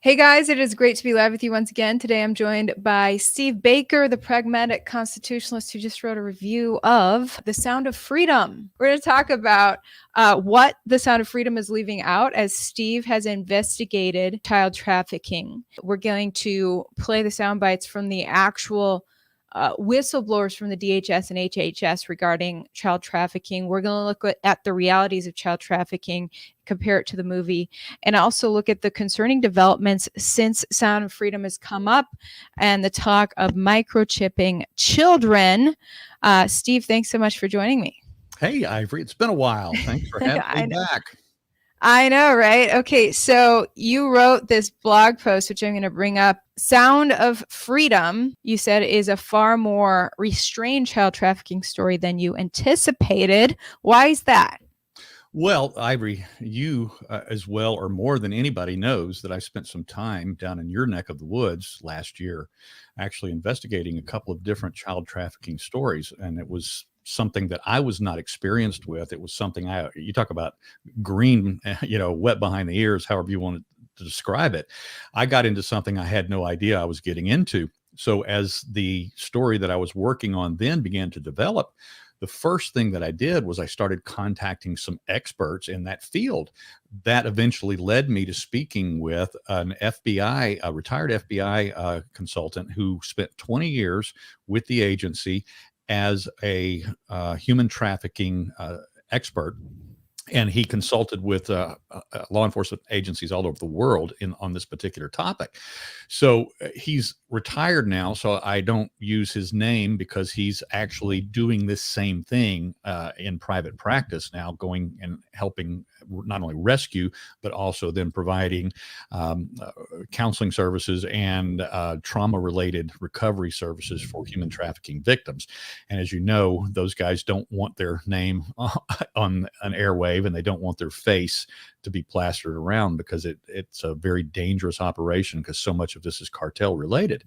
Hey guys, it is great to be live with you once again. Today I'm joined by Steve Baker, the pragmatic constitutionalist who just wrote a review of The Sound of Freedom. We're going to talk about what The Sound of Freedom is leaving out as Steve has investigated child trafficking. We're going to play the sound bites from the actual whistleblowers from the DHS and HHS regarding child trafficking. We're going to look at the realities of child trafficking, compare it to the movie, and also look at the concerning developments since Sound of Freedom has come up and the talk of microchipping children. Steve, thanks so much for joining me. Hey, Ivory, it's been a while. Thanks for having me back. I know, right? Okay, so you wrote this blog post, which I'm going to bring up. Sound of Freedom, you said, is a far more restrained child trafficking story than you anticipated. Why is that? Well, Ivory, you as well or more than anybody knows that I spent some time down in your neck of the woods last year actually investigating a couple of different child trafficking stories. And it was something that I was not experienced with. It was something you talk about green, wet behind the ears, however you want to describe it. I got into something I had no idea I was getting into. So as the story that I was working on then began to develop, the first thing that I did was I started contacting some experts in that field. That eventually led me to speaking with a retired FBI consultant who spent 20 years with the agency as a human trafficking expert. And he consulted with law enforcement agencies all over the world on this particular topic. So he's retired now, so I don't use his name because he's actually doing this same thing in private practice now, going and helping not only rescue, but also then providing counseling services and trauma-related recovery services for human trafficking victims. And as you know, those guys don't want their name on an airwave, and they don't want their face to be plastered around because it's a very dangerous operation because so much of this is cartel related.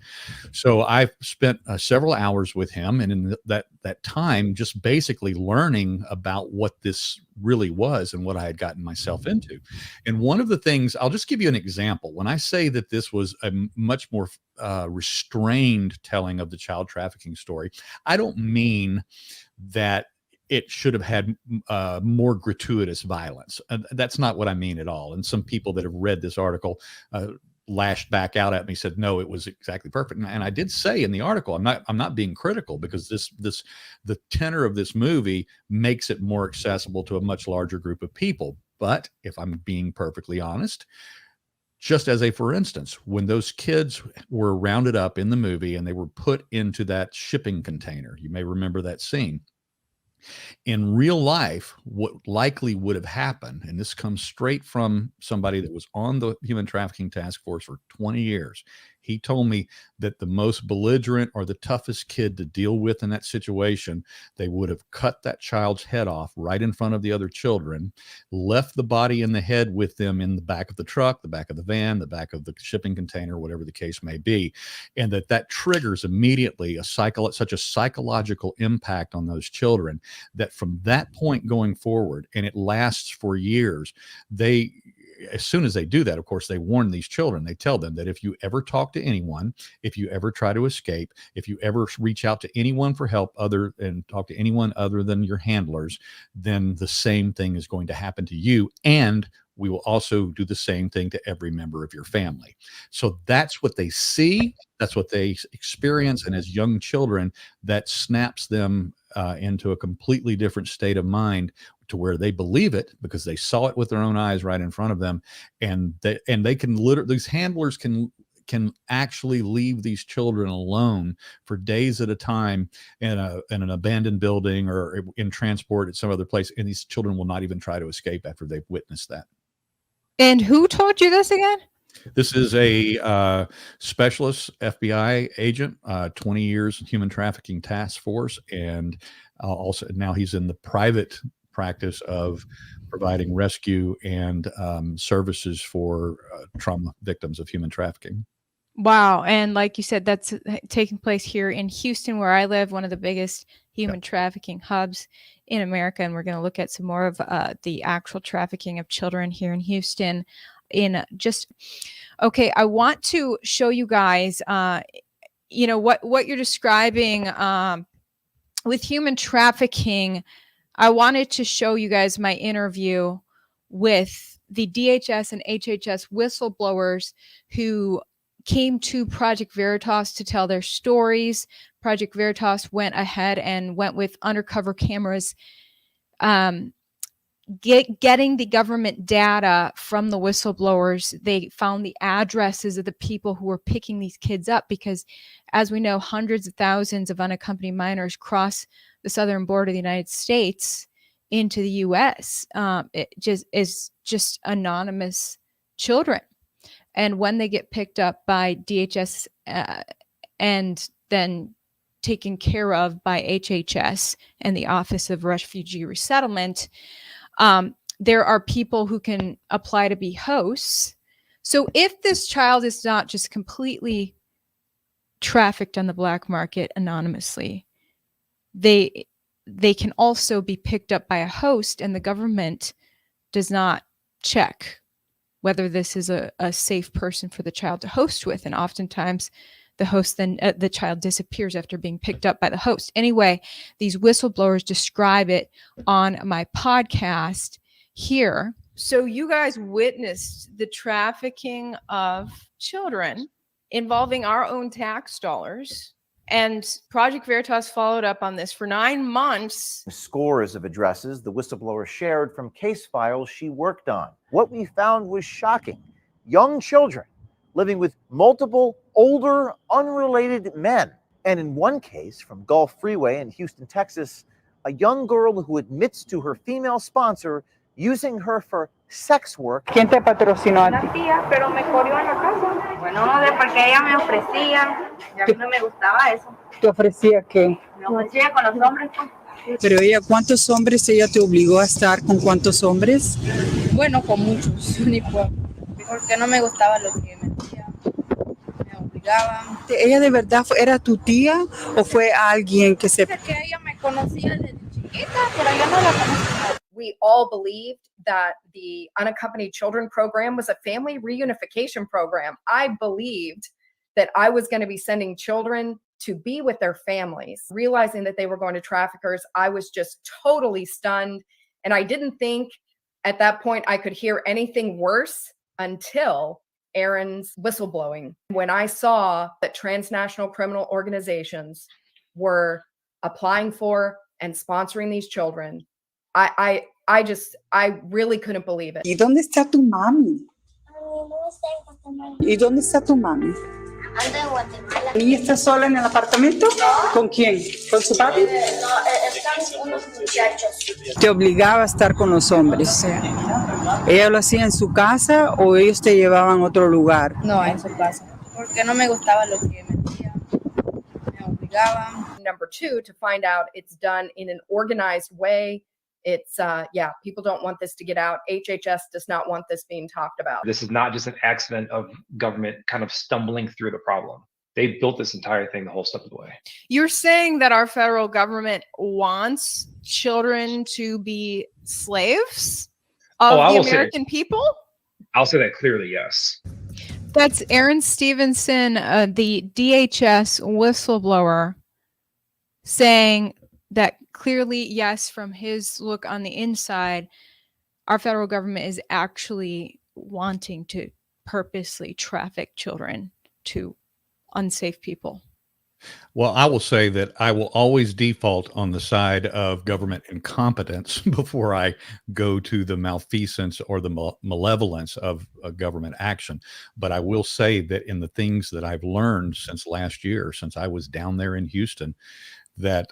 So I've spent several hours with him, and in that time, just basically learning about what this really was and what I had gotten myself into. And one of the things, I'll just give you an example. When I say that this was a much more restrained telling of the child trafficking story, I don't mean that it should have had more gratuitous violence. That's not what I mean at all. And some people that have read this article lashed back out at me, said, no, it was exactly perfect. And I did say in the article, I'm not being critical, because the tenor of this movie makes it more accessible to a much larger group of people. But if I'm being perfectly honest, just as for instance, when those kids were rounded up in the movie and they were put into that shipping container, you may remember that scene. In real life, what likely would have happened, and this comes straight from somebody that was on the human trafficking task force for 20 years, he told me that the most belligerent or the toughest kid to deal with in that situation, they would have cut that child's head off right in front of the other children, left the body and the head with them in the back of the truck, the back of the van, the back of the shipping container, whatever the case may be, and that triggers immediately such a psychological impact on those children that from that point going forward, and it lasts for years, as soon as they do that, of course, they warn these children. They tell them that if you ever talk to anyone, if you ever try to escape, if you ever reach out to anyone for help and talk to anyone other than your handlers, then the same thing is going to happen to you. And we will also do the same thing to every member of your family. So that's what they see. That's what they experience. And as young children, that snaps them into a completely different state of mind, to where they believe it because they saw it with their own eyes right in front of them. And they can literally, these handlers can actually leave these children alone for days at a time in an abandoned building or in transport at some other place. And these children will not even try to escape after they've witnessed that. And who told you this again? This is a specialist FBI agent, 20 years human trafficking task force. And also now he's in the private practice of providing rescue and services for trauma victims of human trafficking. Wow. And like you said, that's taking place here in Houston, where I live, one of the biggest human trafficking hubs in America. And we're going to look at some more of the actual trafficking of children here in Houston. in just, okay, I want to show you guys, what you're describing with human trafficking. I wanted to show you guys my interview with the DHS and HHS whistleblowers who came to Project Veritas to tell their stories. Project Veritas went ahead and went with undercover cameras, getting the government data from the whistleblowers. They found the addresses of the people who were picking these kids up because, as we know, hundreds of thousands of unaccompanied minors cross the southern border of the United States into the U.S. It is just anonymous children. And when they get picked up by DHS and then taken care of by HHS and the Office of Refugee Resettlement, there are people who can apply to be hosts. So if this child is not just completely trafficked on the black market anonymously, they can also be picked up by a host, and the government does not check whether this is a safe person for the child to host with. And oftentimes the host then, the child disappears after being picked up by the host. Anyway, these whistleblowers describe it on my podcast here. So you guys witnessed the trafficking of children involving our own tax dollars. And Project Veritas followed up on this for 9 months. Scores of addresses the whistleblower shared from case files she worked on. What we found was shocking. Young children living with multiple older, unrelated men. And in one case from Gulf Freeway in Houston, Texas, a young girl who admits to her female sponsor using her for sex work. ¿Quién te patrocinó? Una tía, pero me corrió en la casa. Bueno, porque ella me ofrecía, y a mí no me gustaba eso. ¿Te ofrecía qué? Me ofrecía con los hombres, pues. Pero ella, ¿cuántos hombres ella te obligó a estar con cuántos hombres? Bueno, con muchos, ni por. Porque no me gustaba lo que me decía. Me obligaban. ¿Ella de verdad era tu tía o fue alguien que se... Dice que ella me conocía desde chiquita, pero yo no la conocía. We all believed that the Unaccompanied Children program was a family reunification program. I believed that I was going to be sending children to be with their families. Realizing that they were going to traffickers, I was just totally stunned. And I didn't think at that point I could hear anything worse until Aaron's whistleblowing. When I saw that transnational criminal organizations were applying for and sponsoring these children, I really couldn't believe it. ¿Y dónde está tu mami? ¿Y dónde está tu mami? Anda en Guatemala. ¿La niña está sola en el apartamento? No. ¿Con quién? ¿Con su papi? No, están unos muchachos. Te obligaba a estar con los hombres. ¿Ella lo hacía en su casa o ellos te llevaban a otro lugar? No, en su casa. Porque no me gustaba lo que me decía. Me obligaban. Number two, to find out it's done in an organized way. It's, people don't want this to get out. HHS does not want this being talked about. This is not just an accident of government kind of stumbling through the problem. They built this entire thing the whole step of the way. You're saying that our federal government wants children to be slaves of the American people? I'll say that clearly, yes. That's Aaron Stevenson, the DHS whistleblower, saying that clearly, yes, from his look on the inside, our federal government is actually wanting to purposely traffic children to unsafe people. Well, I will say that I will always default on the side of government incompetence before I go to the malfeasance or the malevolence of government action. But I will say that in the things that I've learned since last year, since I was down there in Houston, that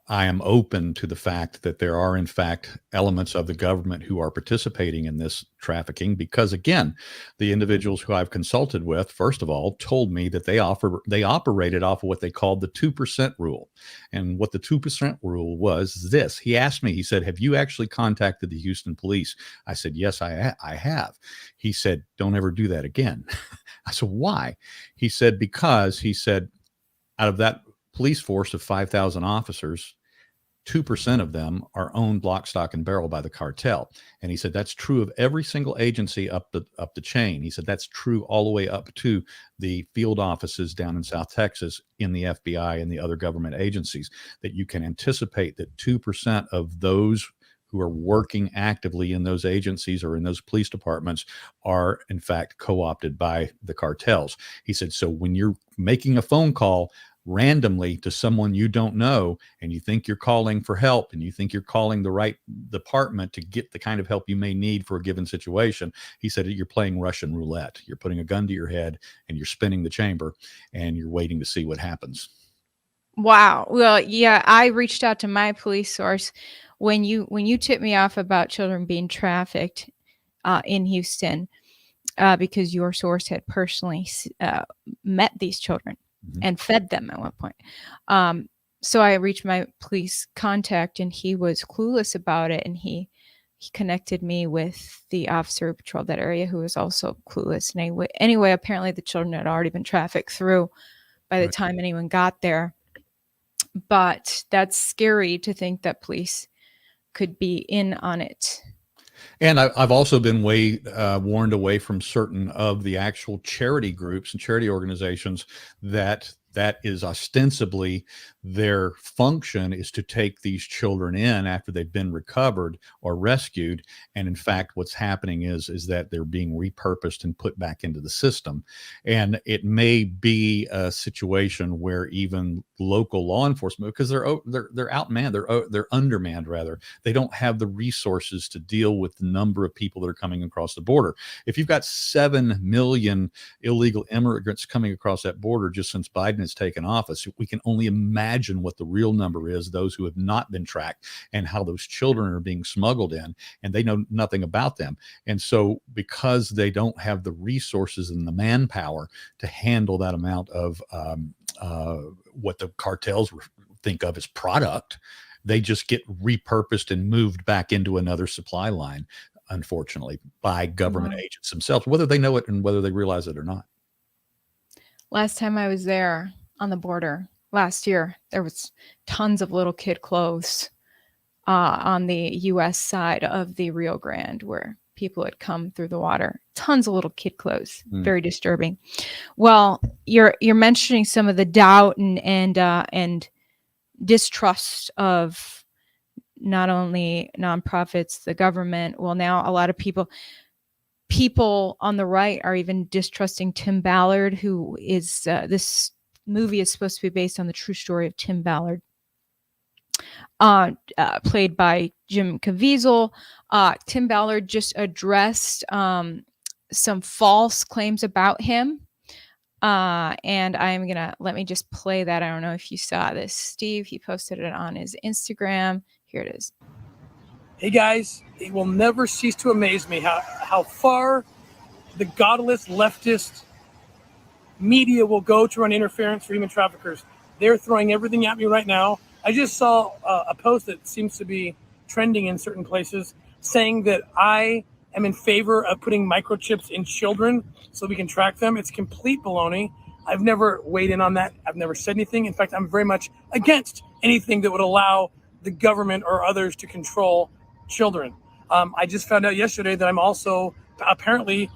I am open to the fact that there are, in fact, elements of the government who are participating in this trafficking, because, again, the individuals who I've consulted with, first of all, told me that they operated off of what they called the 2% rule. And what the 2% rule was this. He asked me, he said, have you actually contacted the Houston police? I said, yes, I have. He said, don't ever do that again. I said, why? He said, because, he said, out of that police force of 5,000 officers, 2% of them are owned lock, stock, and barrel by the cartel. And he said that's true of every single agency up the chain. He said that's true all the way up to the field offices down in South Texas in the FBI and the other government agencies, that you can anticipate that 2% of those who are working actively in those agencies or in those police departments are in fact co-opted by the cartels. He said, so when you're making a phone call randomly to someone you don't know, and you think you're calling for help, and you think you're calling the right department to get the kind of help you may need for a given situation, he said you're playing Russian roulette. You're putting a gun to your head and you're spinning the chamber and you're waiting to see what happens. Wow. Well, yeah, I reached out to my police source when you tipped me off about children being trafficked in Houston, because your source had personally met these children and fed them at one point. So I reached my police contact, and he was clueless about it, and he connected me with the officer who patrolled that area, who was also clueless. And anyway, apparently the children had already been trafficked through by the time anyone got there. But that's scary to think that police could be in on it. And I've also been warned away from certain of the actual charity groups and charity organizations that is ostensibly their function is to take these children in after they've been recovered or rescued. And in fact, what's happening is that they're being repurposed and put back into the system. And it may be a situation where even local law enforcement, because they're outmanned, they're undermanned rather. They don't have the resources to deal with the number of people that are coming across the border. If you've got 7 million illegal immigrants coming across that border just since Biden has taken office, we can only imagine what the real number is, those who have not been tracked, and how those children are being smuggled in, and they know nothing about them. And so because they don't have the resources and the manpower to handle that amount of what the cartels think of as product, they just get repurposed and moved back into another supply line, unfortunately, by government agents themselves, whether they know it and whether they realize it or not. Last time I was there on the border last year, there was tons of little kid clothes on the U.S. side of the Rio Grande, where people had come through the water. Tons of little kid clothes. Very disturbing. Well, you're mentioning some of the doubt and distrust of not only nonprofits, the government. Well, now a lot of people on the right are even distrusting Tim Ballard, who is this movie is supposed to be based on the true story of Tim Ballard, played by Jim Caviezel. Tim Ballard just addressed some false claims about him. And let me just play that. I don't know if you saw this, Steve. He posted it on his Instagram. Here it is. Hey guys, it will never cease to amaze me how far the godless leftist media will go to run interference for human traffickers. They're throwing everything at me right now. I just saw a post that seems to be trending in certain places saying that I am in favor of putting microchips in children so we can track them. It's complete baloney. I've never weighed in on that. I've never said anything. In fact, I'm very much against anything that would allow the government or others to control children. I just found out yesterday that I'm also apparently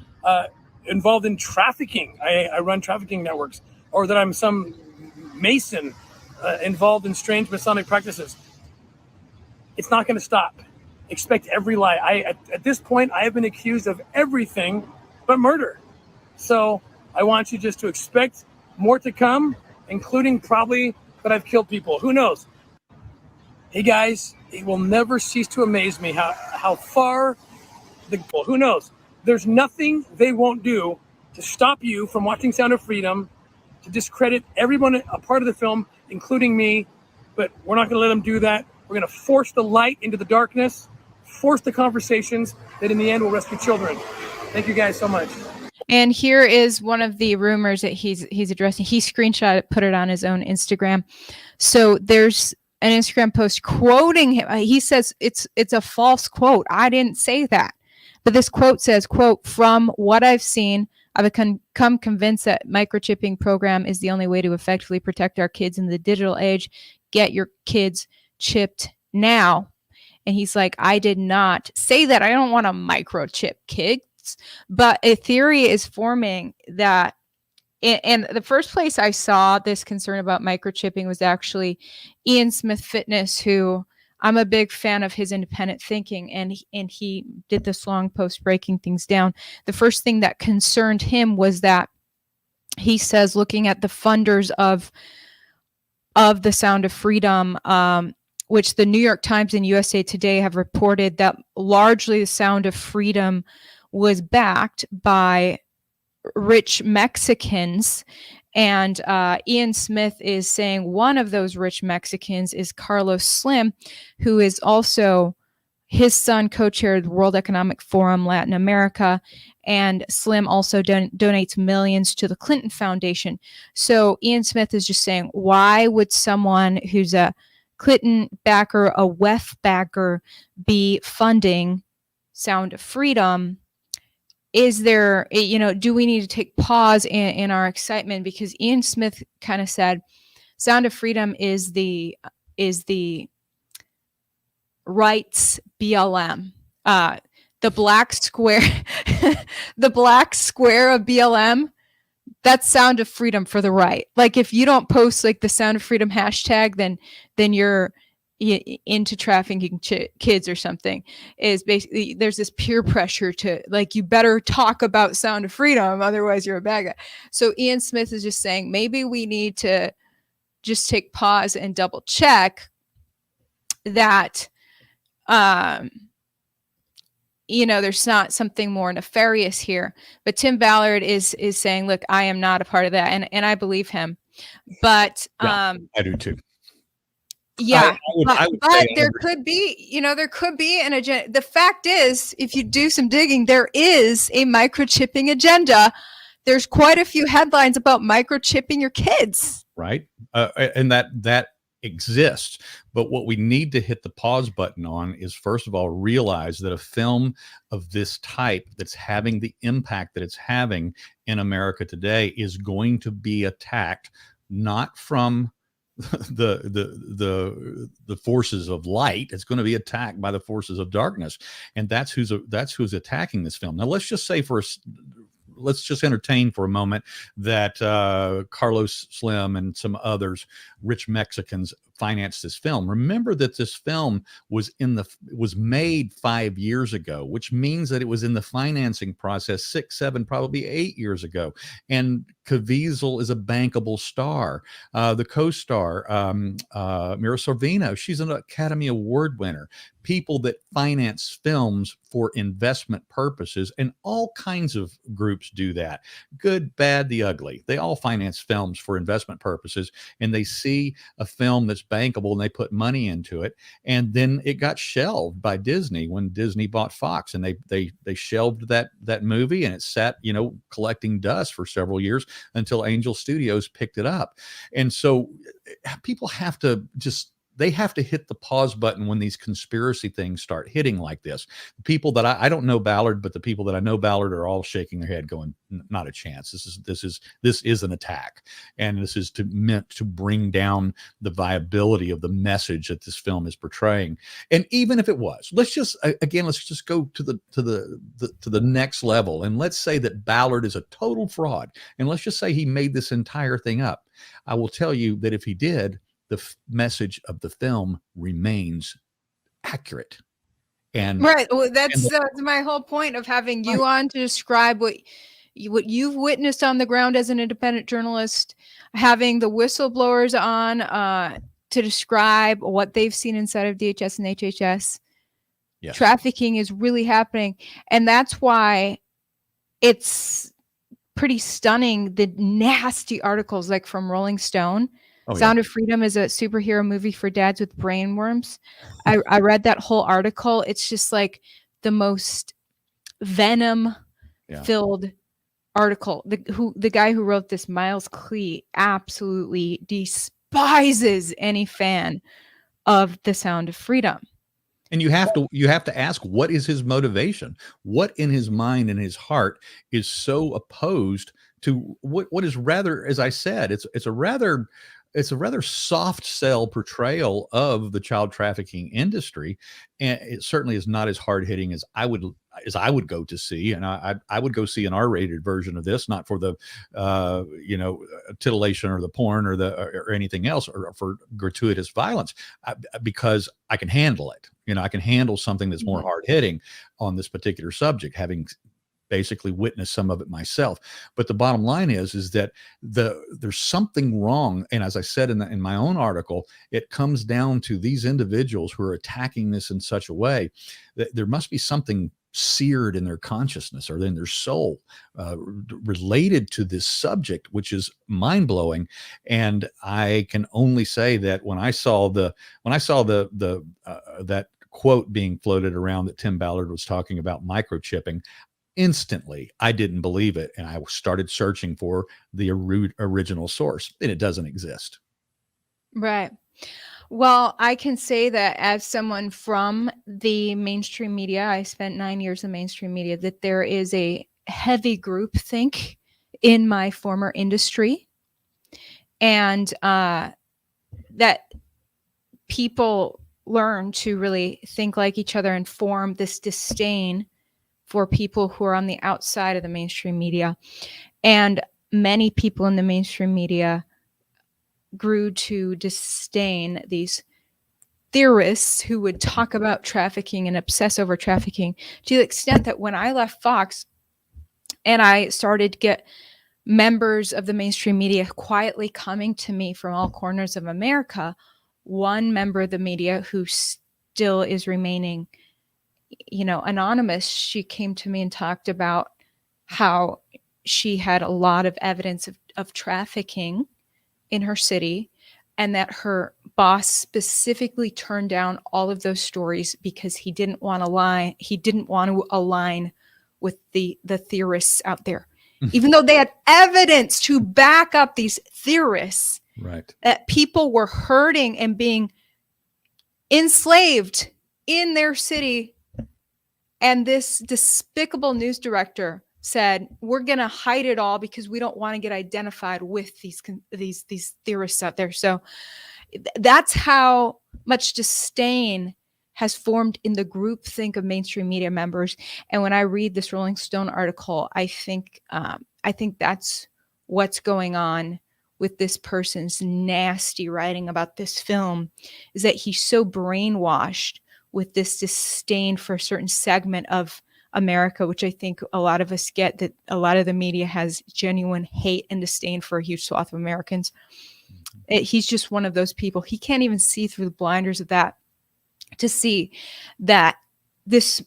involved in trafficking. I run trafficking networks, or that I'm some Mason involved in strange Masonic practices. It's not going to stop. Expect every lie. At this point, I have been accused of everything but murder. So I want you just to expect more to come, including probably that I've killed people. Who knows? Hey guys, it will never cease to amaze me how far who knows? There's nothing they won't do to stop you from watching Sound of Freedom, to discredit everyone a part of the film, including me. But we're not going to let them do that. We're going to force the light into the darkness, force the conversations that in the end will rescue children. Thank you guys so much. And here is one of the rumors that he's addressing. He screenshot it, put it on his own Instagram. So there's an Instagram post quoting him. He says it's a false quote. I didn't say that. But this quote says, quote, "From what I've seen, I've become convinced that microchipping program is the only way to effectively protect our kids in the digital age. Get your kids chipped now. And he's like, I did not say that. I don't want to microchip kids. But a theory is forming that, and the first place I saw this concern about microchipping was actually Ian Smith Fitness, who I'm a big fan of his independent thinking. And he did this long post breaking things down. The first thing that concerned him was that he says, looking at the funders of the Sound of Freedom, which the New York Times and USA Today have reported that largely the Sound of Freedom was backed by rich Mexicans. And Ian Smith is saying one of those rich Mexicans is Carlos Slim, who is also, his son co-chaired the World Economic Forum Latin America. And Slim also donates millions to the Clinton Foundation. So Ian Smith is just saying, why would someone who's a Clinton backer, a WEF backer, be funding Sound of Freedom? Is there, do we need to take pause in our excitement? Because Ian Smith kind of said, Sound of Freedom is the rights BLM. The black square, the black square of BLM, that's Sound of Freedom for the right. Like, if you don't post like the Sound of Freedom hashtag, then you're into trafficking kids or something. Is basically, there's this peer pressure to, like, you better talk about Sound of Freedom, otherwise you're a bad guy. So Ian Smith is just saying, maybe we need to just take pause and double check that, there's not something more nefarious here. But Tim Ballard is saying, look, I am not a part of that. And I believe him. But I do too. Yeah, I would but there could be, there could be an agenda. The fact is, if you do some digging, there is a microchipping agenda. There's quite a few headlines about microchipping your kids. Right. And that exists. But what we need to hit the pause button on is, first of all, realize that a film of this type that's having the impact that it's having in America today is going to be attacked, not from the forces of light. It's going to be attacked by the forces of darkness, and that's who's attacking this film. Now, let's just entertain for a moment that Carlos Slim and some others, rich Mexicans, financed this film. Remember that this film was made 5 years ago, which means that it was in the financing process 6, 7, probably 8 years ago. And Caviezel is a bankable star. The co-star, Mira Sorvino, she's an Academy Award winner. People that finance films for investment purposes, and all kinds of groups do that. Good, bad, the ugly. They all finance films for investment purposes, and they see a film that's bankable and they put money into it. And then it got shelved by Disney when Disney bought Fox, and they shelved that movie, and it sat, collecting dust for several years until Angel Studios picked it up. And so people have to hit the pause button when these conspiracy things start hitting like this. The people that I don't know Ballard, but the people that I know Ballard are all shaking their head going, not a chance. This is an attack. And this is meant to bring down the viability of the message that this film is portraying. And even if it was, let's just go to the next level. And let's say that Ballard is a total fraud. And let's just say he made this entire thing up. I will tell you that if he did, the message of the film remains accurate. And right. Well, that's my whole point of having you on to describe what you've witnessed on the ground as an independent journalist, having the whistleblowers on to describe what they've seen inside of DHS and HHS. Yes. Trafficking is really happening. And that's why it's pretty stunning, the nasty articles like from Rolling Stone. Sound of Freedom is a superhero movie for dads with brain worms. I read that whole article. It's just like the most venom-filled article. The guy who wrote this, Miles Klee, absolutely despises any fan of the Sound of Freedom. And you have to ask, what is his motivation? What in his mind and his heart is so opposed to what is rather, as I said, it's a rather it's a rather soft sell portrayal of the child trafficking industry, and it certainly is not as hard hitting as I would go to see. And I would go see an R-rated version of this, not for the titillation or the porn or anything else, or for gratuitous violence, because I can handle it. I can handle something that's more hard hitting on this particular subject, having basically witnessed some of it myself. But the bottom line is that there's something wrong. And as I said in my own article, it comes down to these individuals who are attacking this in such a way that there must be something seared in their consciousness or in their soul related to this subject, which is mind-blowing. And I can only say that when I saw that quote being floated around that Tim Ballard was talking about microchipping, instantly I didn't believe it, and I started searching for the original source, and it doesn't exist. Right. Well, I can say that as someone from the mainstream media, I spent 9 years in mainstream media, that there is a heavy groupthink in my former industry, and that people learn to really think like each other and form this disdain for people who are on the outside of the mainstream media. And many people in the mainstream media grew to disdain these theorists who would talk about trafficking and obsess over trafficking, to the extent that when I left Fox and I started to get members of the mainstream media quietly coming to me from all corners of America, one member of the media who still is remaining anonymous, she came to me and talked about how she had a lot of evidence of trafficking in her city, and that her boss specifically turned down all of those stories because he didn't want to lie. He didn't want to align with the theorists out there, even though they had evidence to back up these theorists, right? That people were hurting and being enslaved in their city. And this despicable news director said, we're going to hide it all because we don't want to get identified with these theorists out there. So that's how much disdain has formed in the groupthink of mainstream media members. And when I read this Rolling Stone article, I think that's what's going on with this person's nasty writing about this film, is that he's so brainwashed with this disdain for a certain segment of America, which I think a lot of us get, that a lot of the media has genuine hate and disdain for a huge swath of Americans. He's just one of those people. He can't even see through the blinders of that to see that this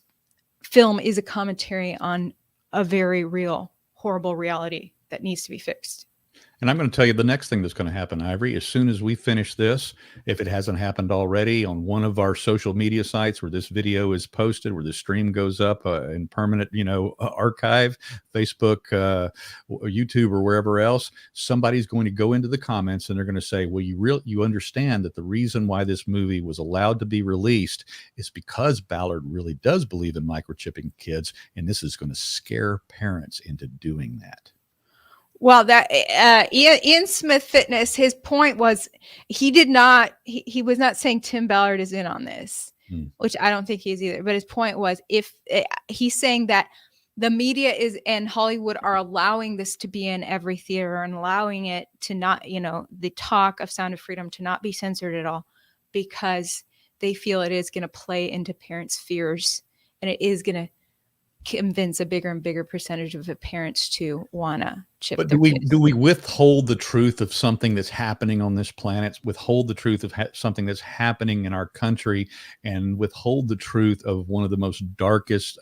film is a commentary on a very real, horrible reality that needs to be fixed. And I'm going to tell you the next thing that's going to happen, Ivory. As soon as we finish this, if it hasn't happened already, on one of our social media sites where this video is posted, where the stream goes up in permanent, archive, Facebook, YouTube, or wherever else, somebody's going to go into the comments and they're going to say, well, you understand that the reason why this movie was allowed to be released is because Ballard really does believe in microchipping kids, and this is going to scare parents into doing that. Well, that Ian Smith Fitness, his point was he was not saying Tim Ballard is in on this, which I don't think he is either. But his point was, he's saying that the media and Hollywood are allowing this to be in every theater and allowing it to not, the talk of Sound of Freedom to not be censored at all, because they feel it is going to play into parents' fears, and it is going to convince a bigger and bigger percentage of the parents to want to chip their kids. Do we withhold the truth of something that's happening on this planet, withhold the truth of something that's happening in our country, and withhold the truth of one of the most darkest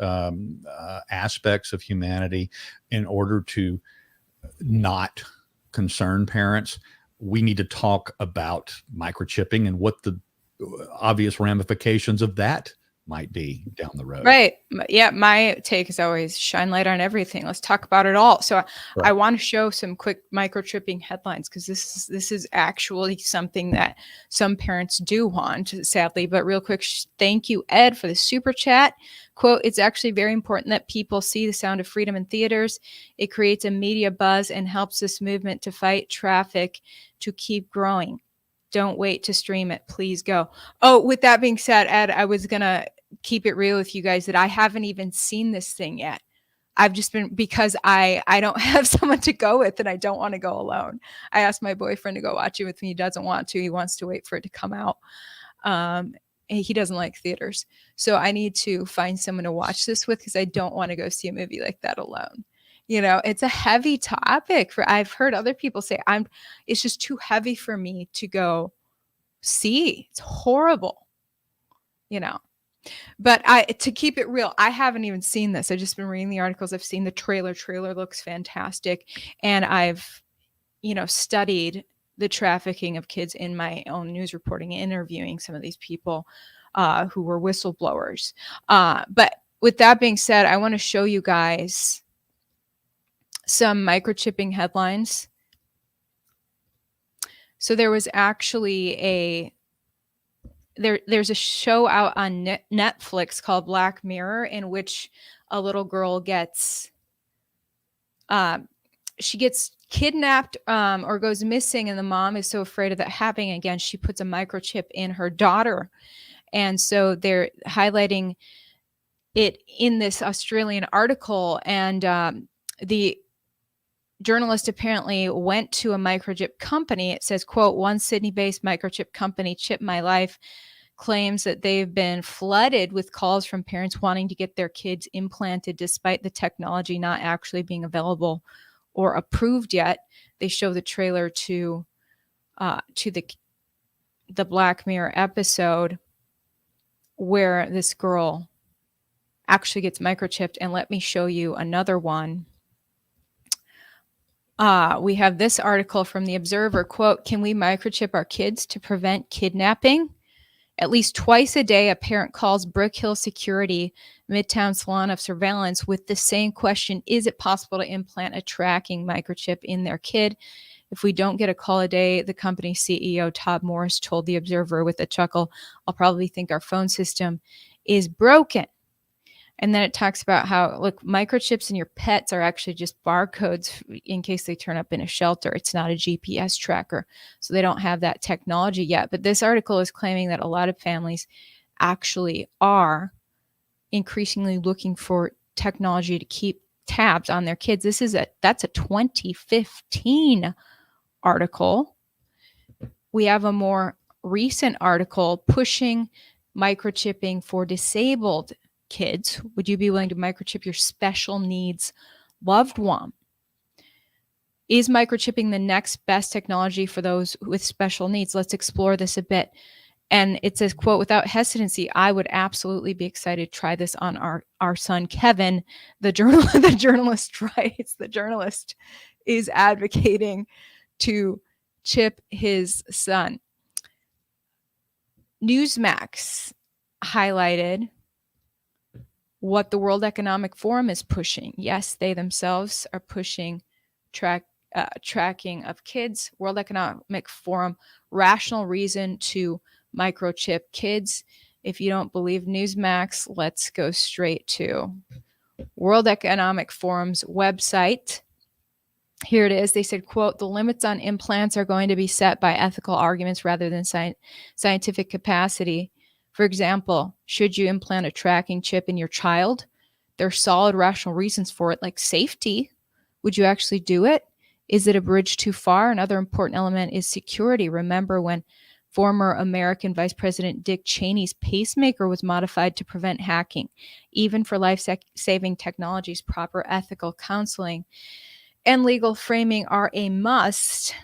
aspects of humanity in order to not concern parents? We need to talk about microchipping and what the obvious ramifications of that might be down the road. Right. Yeah. My take is always shine light on everything. Let's talk about it all. So I Right. want to show some quick microchipping headlines because this is actually something that some parents do want, sadly. But real quick, thank you, Ed, for the super chat. Quote, it's actually very important that people see The Sound of Freedom in theaters. It creates a media buzz and helps this movement to fight traffic to keep growing. Don't wait to stream it. Please go. Oh, with that being said, Ed, I was going to keep it real with you guys that I haven't even seen this thing yet. I've just been, because I don't have someone to go with and I don't want to go alone. I asked my boyfriend to go watch it with me. He doesn't want to. He wants to wait for it to come out. He doesn't like theaters. So I need to find someone to watch this with because I don't want to go see a movie like that alone. You know, it's a heavy topic. I've heard other people say it's just too heavy for me to go see. It's horrible, you know. But to keep it real, I haven't even seen this. I've just been reading the articles. I've seen the trailer. Trailer looks fantastic. And I've, studied the trafficking of kids in my own news reporting, interviewing some of these people who were whistleblowers. But with that being said, I want to show you guys some microchipping headlines. So there was actually there's a show out on Netflix called Black Mirror, in which a little girl gets kidnapped or goes missing, and the mom is so afraid of that happening again, she puts a microchip in her daughter. And so they're highlighting it in this Australian article, and the journalist apparently went to a microchip company. It says, quote, one Sydney-based microchip company, Chip My Life, claims that they've been flooded with calls from parents wanting to get their kids implanted despite the technology not actually being available or approved yet. They show the trailer to the Black Mirror episode where this girl actually gets microchipped. And let me show you another one. We have this article from The Observer, quote, can we microchip our kids to prevent kidnapping? At least twice a day, a parent calls Brick Hill Security, Midtown Salon of Surveillance, with the same question, is it possible to implant a tracking microchip in their kid? If we don't get a call a day, the company's CEO, Todd Morris, told The Observer with a chuckle, I'll probably think our phone system is broken. And then it talks about how, look, microchips in your pets are actually just barcodes in case they turn up in a shelter. It's not a GPS tracker. So they don't have that technology yet. But this article is claiming that a lot of families actually are increasingly looking for technology to keep tabs on their kids. That's a 2015 article. We have a more recent article pushing microchipping for disabled kids. Would you be willing to microchip your special needs loved one? Is microchipping the next best technology for those with special needs? Let's explore this a bit. And it says, quote, without hesitancy, I would absolutely be excited to try this on our son, Kevin. The journalist writes, the journalist is advocating to chip his son. Newsmax highlighted what the World Economic Forum is pushing. Yes, they themselves are pushing tracking of kids. World Economic Forum, rational reason to microchip kids. If you don't believe Newsmax, let's go straight to World Economic Forum's website. Here it is. They said, quote, the limits on implants are going to be set by ethical arguments rather than scientific capacity. For example, should you implant a tracking chip in your child? There are solid rational reasons for it, like safety. Would you actually do it? Is it a bridge too far? Another important element is security. Remember when former American Vice President Dick Cheney's pacemaker was modified to prevent hacking? Even for life-saving technologies, proper ethical counseling and legal framing are a must.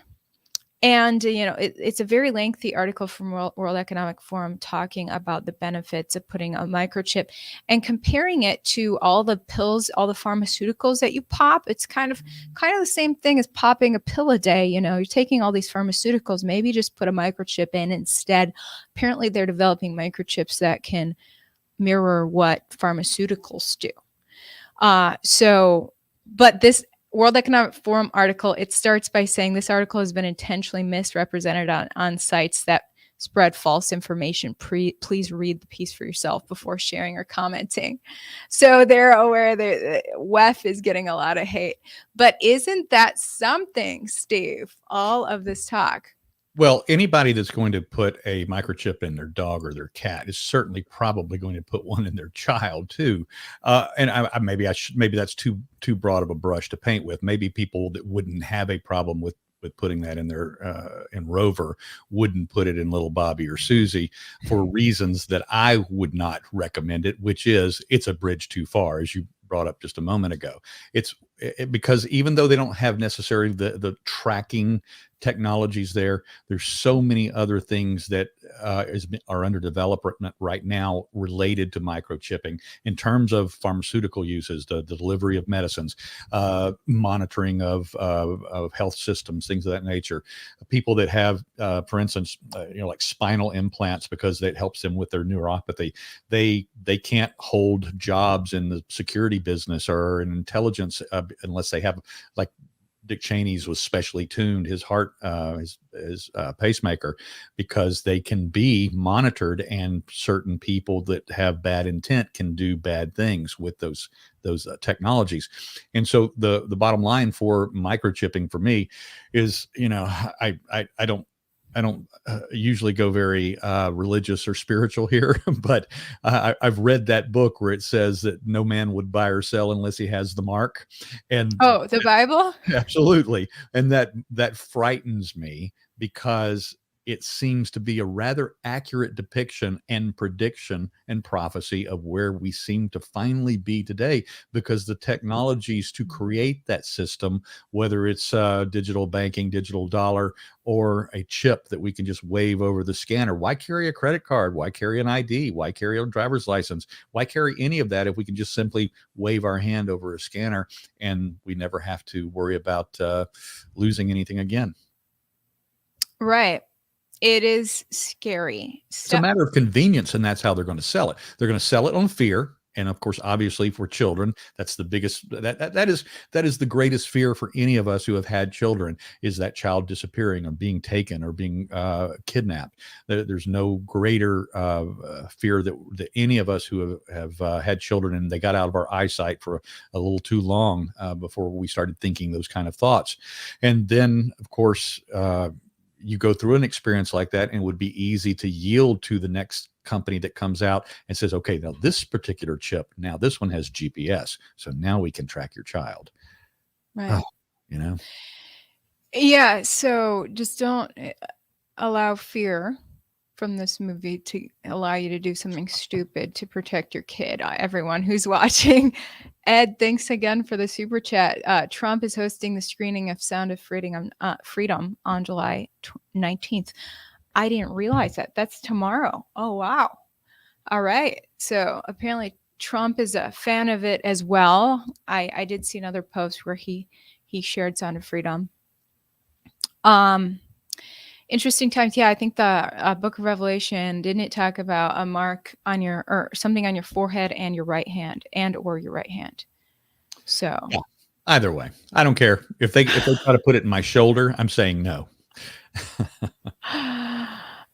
And, it's a very lengthy article from World Economic Forum talking about the benefits of putting a microchip and comparing it to all the pills, all the pharmaceuticals that you pop. It's kind of the same thing as popping a pill a day. You're taking all these pharmaceuticals, maybe just put a microchip in instead. Apparently, they're developing microchips that can mirror what pharmaceuticals do. But this World Economic Forum article, it starts by saying this article has been intentionally misrepresented on sites that spread false information. Please read the piece for yourself before sharing or commenting. So they're aware that WEF is getting a lot of hate. But isn't that something, Steve? All of this talk. Well, anybody that's going to put a microchip in their dog or their cat is certainly probably going to put one in their child too. And maybe that's too broad of a brush to paint with. Maybe people that wouldn't have a problem with putting that in their in Rover wouldn't put it in little Bobby or Susie for reasons that I would not recommend it, which is it's a bridge too far, as you brought up just a moment ago. Because even though they don't have necessarily the tracking technologies there's so many other things that are under development right now related to microchipping in terms of pharmaceutical uses, the delivery of medicines, monitoring of health systems, things of that nature. People that have, for instance, like spinal implants because that helps them with their neuropathy. They can't hold jobs in the security business or in intelligence unless they have, like Dick Cheney's was specially tuned, his heart, his pacemaker, because they can be monitored, and certain people that have bad intent can do bad things with those technologies. And so the bottom line for microchipping for me is, I don't usually go very religious or spiritual here, but I've read that book where it says that no man would buy or sell unless he has the mark. And the Bible? Absolutely. And that frightens me because it seems to be a rather accurate depiction and prediction and prophecy of where we seem to finally be today, because the technologies to create that system, whether it's digital banking, digital dollar, or a chip that we can just wave over the scanner. Why carry a credit card? Why carry an ID? Why carry a driver's license? Why carry any of that if we can just simply wave our hand over a scanner and we never have to worry about losing anything again? Right. It is scary. It's a matter of convenience, and that's how they're going to sell it. They're going to sell it on fear. And of course, obviously for children, that's the biggest, that is the greatest fear for any of us who have had children, is that child disappearing or being taken or being kidnapped. There's no greater fear that any of us who have had children and they got out of our eyesight for a little too long before we started thinking those kind of thoughts. And then, of course, you go through an experience like that, and it would be easy to yield to the next company that comes out and says, okay, now this particular chip, now this one has GPS, so now we can track your child. Right. Oh, Yeah. So just don't allow fear from this movie to allow you to do something stupid to protect your kid. Everyone who's watching. Ed, thanks again for the super chat. Trump is hosting the screening of Sound of Freedom on July 19th. I didn't realize that. That's tomorrow. Oh, wow. All right. So apparently Trump is a fan of it as well. I did see another post where he shared Sound of Freedom. Interesting times. Yeah, I think the Book of Revelation, didn't it talk about a mark on or something on your forehead and your right hand, or your right hand? So yeah. Either way, I don't care if they try to put it in my shoulder. I'm saying no.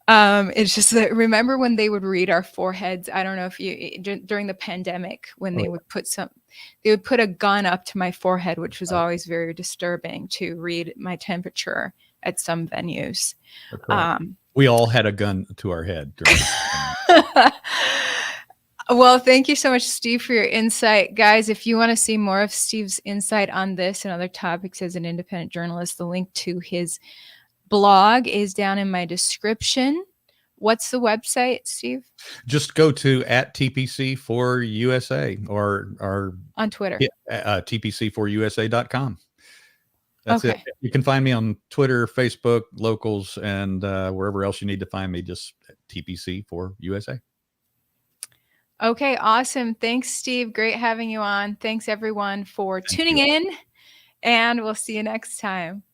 It's just that, remember when they would read our foreheads? I don't know if you, during the pandemic, when they would put a gun up to my forehead, which was always very disturbing to read my temperature at some venues. We all had a gun to our head. Well, thank you so much, Steve, for your insight. Guys, if you want to see more of Steve's insight on this and other topics as an independent journalist, the link to his blog is down in my description. What's the website, Steve? Just go to @TPC4USA or on Twitter. TPC4USA.com. That's okay. It. You can find me on Twitter, Facebook, locals, and wherever else you need to find me, just TPC4USA. Okay, awesome. Thanks, Steve. Great having you on. Thanks, everyone, for tuning in, and we'll see you next time.